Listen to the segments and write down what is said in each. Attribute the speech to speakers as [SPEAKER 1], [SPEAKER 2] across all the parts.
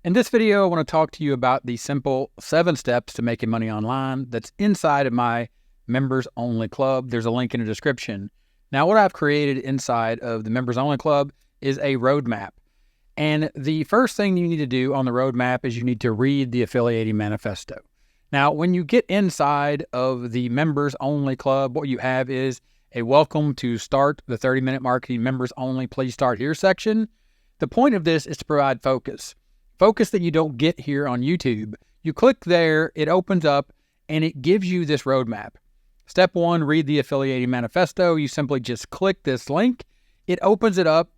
[SPEAKER 1] In this video, I want to talk to you about the simple 7 steps to making money online that's inside of my members only club. There's a link in the description. Now, what I've created inside of the members only club is a roadmap. And the first thing you need to do on the roadmap is you need to read the affiliating manifesto. Now, when you get inside of the members only club, what you have is a welcome to start the 30-minute marketing members only, please start here section. The point of this is to provide focus. Focus that you don't get here on YouTube. You click there, it opens up, and it gives you this roadmap. Step 1, read the affiliating manifesto. You simply just click this link. It opens it up,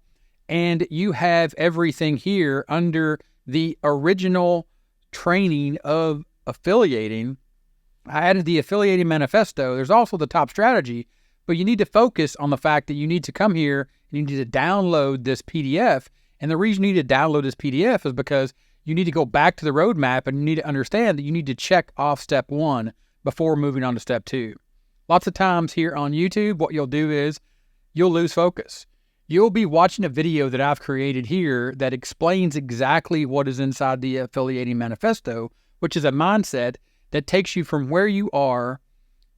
[SPEAKER 1] and you have everything here under the original training of affiliating. I added the affiliating manifesto. There's also the top strategy, but you need to focus on the fact that you need to come here and you need to download this PDF. And the reason you need to download this PDF is because you need to go back to the roadmap and you need to understand that you need to check off step 1 before moving on to step 2. Lots of times here on YouTube, what you'll do is you'll lose focus. You'll be watching a video that I've created here that explains exactly what is inside the affiliating manifesto, which is a mindset that takes you from where you are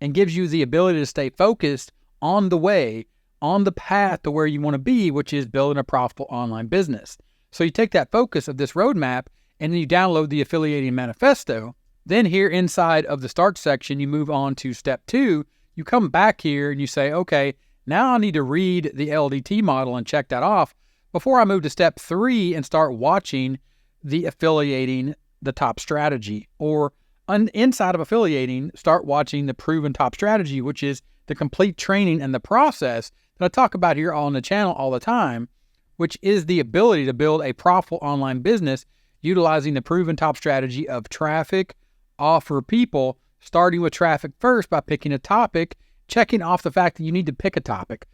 [SPEAKER 1] and gives you the ability to stay focused on the way, on the path to where you want to be, which is building a profitable online business. So you take that focus of this roadmap and then you download the affiliating manifesto. Then here inside of the start section, you move on to step 2. You come back here and you say, okay, now I need to read the LDT model and check that off before I move to step 3 and start watching the affiliating the top strategy. Or inside of affiliating, start watching the proven top strategy, which is the complete training and the process that I talk about here on the channel all the time, which is the ability to build a profitable online business utilizing the proven top strategy of traffic, offer, people, starting with traffic first by picking a topic, checking off the fact that you need to pick a topic.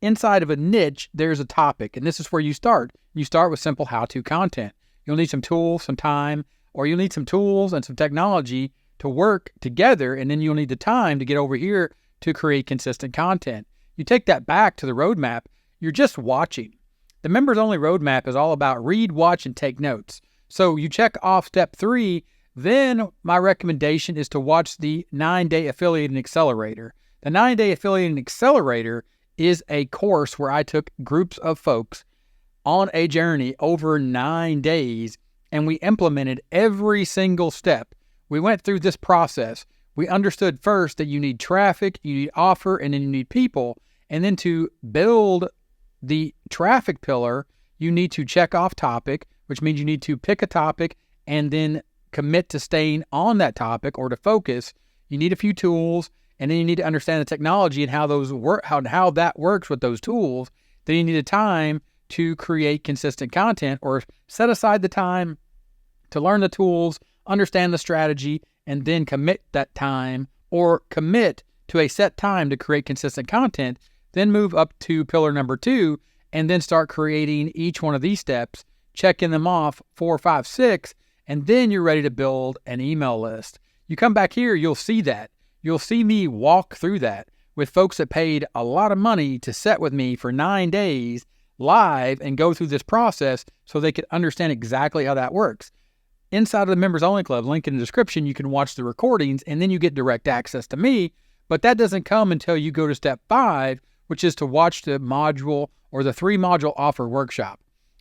[SPEAKER 1] Inside of a niche, there's a topic, and this is where you start. You start with simple how-to content. You'll need some tools, some time, or you'll need some tools and some technology to work together, and then you'll need the time to get over here to create consistent content. You take that back to the roadmap, you're just watching. The members only roadmap is all about read, watch, and take notes. So you check off step 3, then my recommendation is to watch the 9-day affiliating accelerator. The 9-day affiliating accelerator is a course where I took groups of folks on a journey over 9 days and we implemented every single step. We went through this process. We understood first that you need traffic, you need offer, and then you need people. And then to build the traffic pillar, you need to check off topic, which means you need to pick a topic and then commit to staying on that topic or to focus. You need a few tools, and then you need to understand the technology and how those work, how that works with those tools. Then you need a time to create consistent content or set aside the time to learn the tools, understand the strategy, and then commit that time or commit to a set time to create consistent content. Then move up to pillar number 2 and then start creating each one of these steps, checking them off 4, 5, 6, and then you're ready to build an email list. You come back here, you'll see that. You'll see me walk through that with folks that paid a lot of money to sit with me for 9 days live and go through this process so they could understand exactly how that works. Inside of the Members Only Club, link in the description, you can watch the recordings and then you get direct access to me, but that doesn't come until you go to step 5, which is to watch the module or the 3-module offer workshop.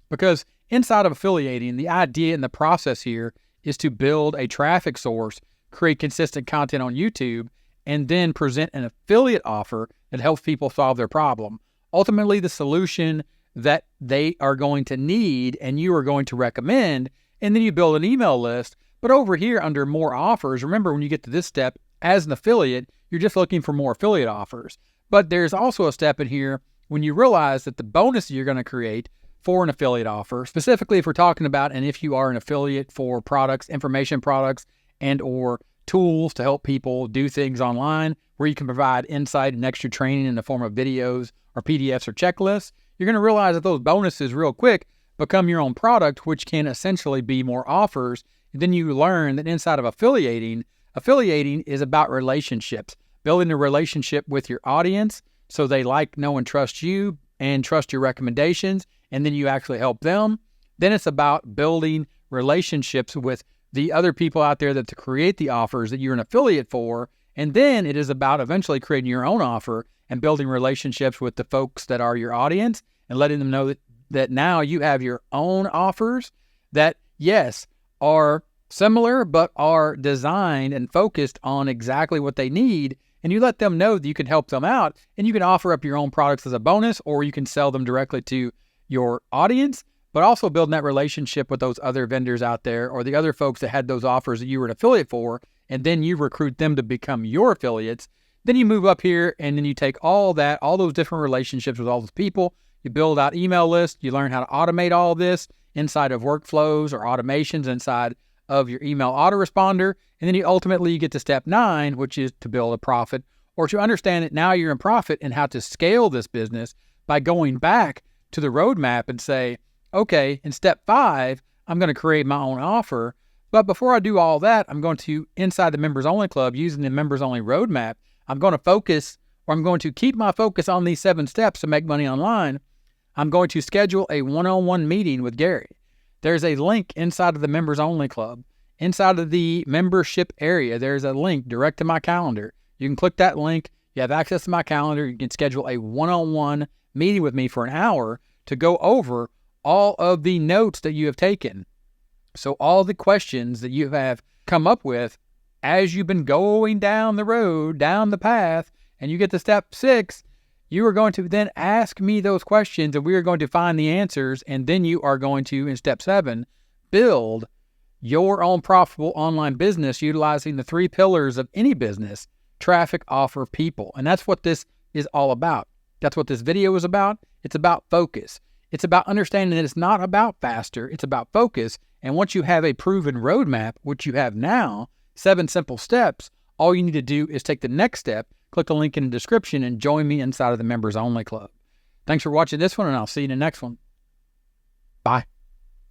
[SPEAKER 1] Because inside of affiliating, the idea and the process here is to build a traffic source, create consistent content on YouTube, and then present an affiliate offer that helps people solve their problem. Ultimately, the solution that they are going to need and you are going to recommend, and then you build an email list. But over here under more offers, remember when you get to this step, as an affiliate, you're just looking for more affiliate offers. But there's also a step in here when you realize that the bonus you're going to create for an affiliate offer, specifically if we're talking about, and if you are an affiliate for products, information products, and or tools to help people do things online, where you can provide insight and extra training in the form of videos or PDFs or checklists, you're going to realize that those bonuses real quick become your own product, which can essentially be more offers. And then you learn that inside of affiliating is about relationships, building a relationship with your audience so they like, know, and trust you and trust your recommendations, and then you actually help them. Then it's about building relationships with the other people out there that to create the offers that you're an affiliate for. And then it is about eventually creating your own offer and building relationships with the folks that are your audience and letting them know that now you have your own offers that, yes, are similar, but are designed and focused on exactly what they need. And you let them know that you can help them out, and you can offer up your own products as a bonus, or you can sell them directly to your audience, but also building that relationship with those other vendors out there or the other folks that had those offers that you were an affiliate for, and then you recruit them to become your affiliates. Then you move up here, and then you take all those different relationships with all those people, you build out email lists, you learn how to automate all this inside of workflows or automations inside of your email autoresponder, and then you get to step 9, which is to build a profit, or to understand that now you're in profit and how to scale this business by going back to the roadmap and say, okay, in step 5, I'm going to create my own offer. But before I do all that, I'm going to, inside the members only club, using the members only roadmap, I'm going to keep my focus on these 7 steps to make money online. I'm going to schedule a one-on-one meeting with Gary. There's a link inside of the members only club. Inside of the membership area, there's a link direct to my calendar. You can click that link. You have access to my calendar. You can schedule a one-on-one meeting with me for an hour to go over all of the notes that you have taken. So all the questions that you have come up with as you've been going down the road, down the path, and you get to step 6, you are going to then ask me those questions, and we are going to find the answers, and then you are going to, in step 7, build your own profitable online business utilizing the 3 pillars of any business: traffic, offer, people. And that's what this is all about. That's what this video is about. It's about focus. It's about understanding that it's not about faster, it's about focus. And once you have a proven roadmap, which you have now, 7 simple steps, all you need to do is take the next step, click the link in the description, and join me inside of the members only club. Thanks for watching this one, and I'll see you in the next one. Bye.